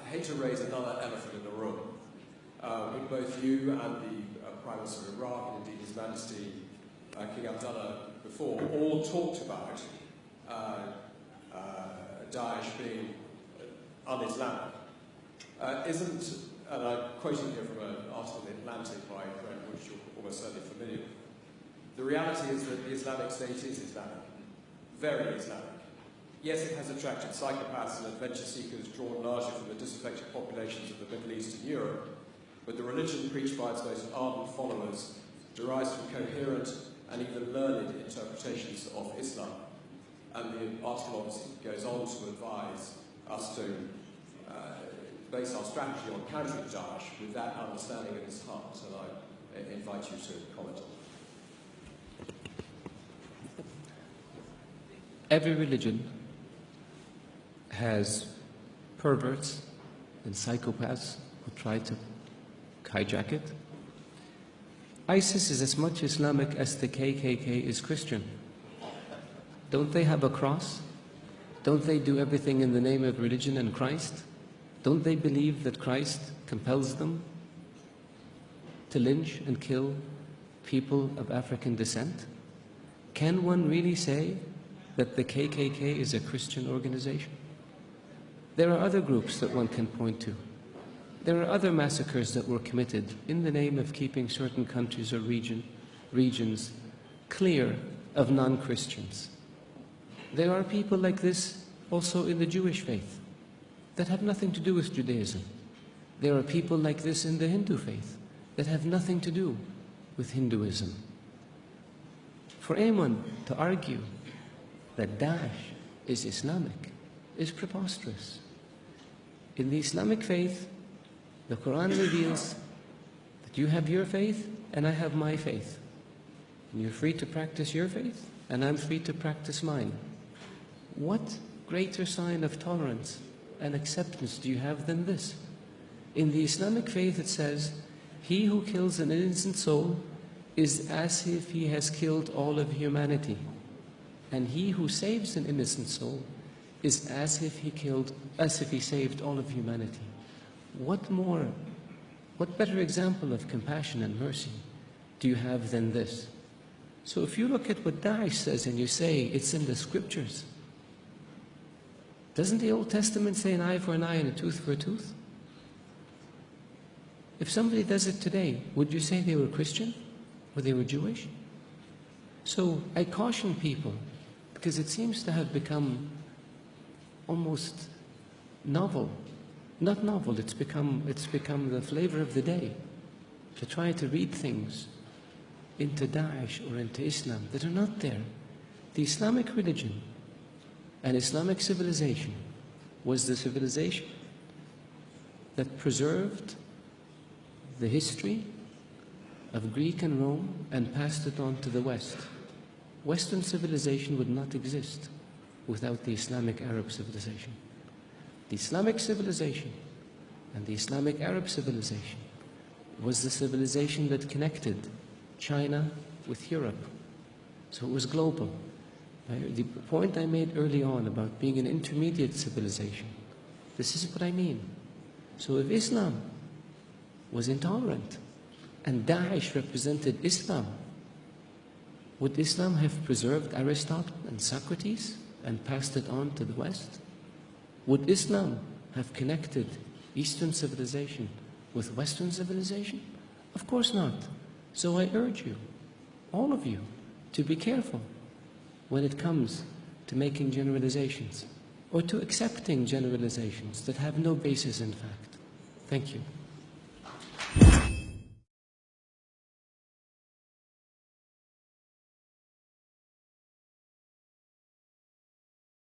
hate to raise another elephant in the room. But both you and the Prime Minister of Iraq, and indeed His Majesty King Abdullah before, all talked about Daesh being un-Islamic. And I'm quoting here from an article in The Atlantic by a friend, which you're almost certainly familiar with. The reality is that the Islamic State is Islamic, very Islamic. Yes, it has attracted psychopaths and adventure seekers drawn largely from the disaffected populations of the Middle East and Europe, but the religion preached by its most ardent followers derives from coherent and even learned interpretations of Islam. And the article obviously goes on to advise us to base our strategy on countering Daesh with that understanding at its heart, and I invite you to comment on it. Every religion has perverts and psychopaths who try to hijack it. ISIS is as much Islamic as the KKK is Christian. Don't they have a cross? Don't they do everything in the name of religion and Christ? Don't they believe that Christ compels them to lynch and kill people of African descent? Can one really say that the KKK is a Christian organization? There are other groups that one can point to. There are other massacres that were committed in the name of keeping certain countries or regions clear of non-Christians. There are people like this also in the Jewish faith that have nothing to do with Judaism. There are people like this in the Hindu faith that have nothing to do with Hinduism. For anyone to argue that Daesh is Islamic is preposterous. In the Islamic faith, the Quran reveals that you have your faith and I have my faith. And you're free to practice your faith and I'm free to practice mine. What greater sign of tolerance and acceptance do you have than this? In the Islamic faith it says, he who kills an innocent soul is as if he has killed all of humanity. And he who saves an innocent soul is as if he saved all of humanity. What better example of compassion and mercy do you have than this? So if you look at what Daesh says and you say it's in the scriptures, doesn't the Old Testament say an eye for an eye and a tooth for a tooth? If somebody does it today, would you say they were Christian or they were Jewish? So I caution people, because it seems to have become almost novel. Not novel, it's become the flavor of the day to try to read things into Daesh or into Islam that are not there. The Islamic religion and Islamic civilization was the civilization that preserved the history of Greek and Rome and passed it on to the West. Western civilization would not exist without the Islamic Arab civilization. The Islamic civilization and the Islamic Arab civilization was the civilization that connected China with Europe. So it was global. The point I made early on about being an intermediate civilization, this is what I mean. So if Islam was intolerant and Daesh represented Islam, would Islam have preserved Aristotle and Socrates and passed it on to the West? Would Islam have connected Eastern civilization with Western civilization? Of course not. So I urge you, all of you, to be careful when it comes to making generalizations or to accepting generalizations that have no basis in fact. Thank you.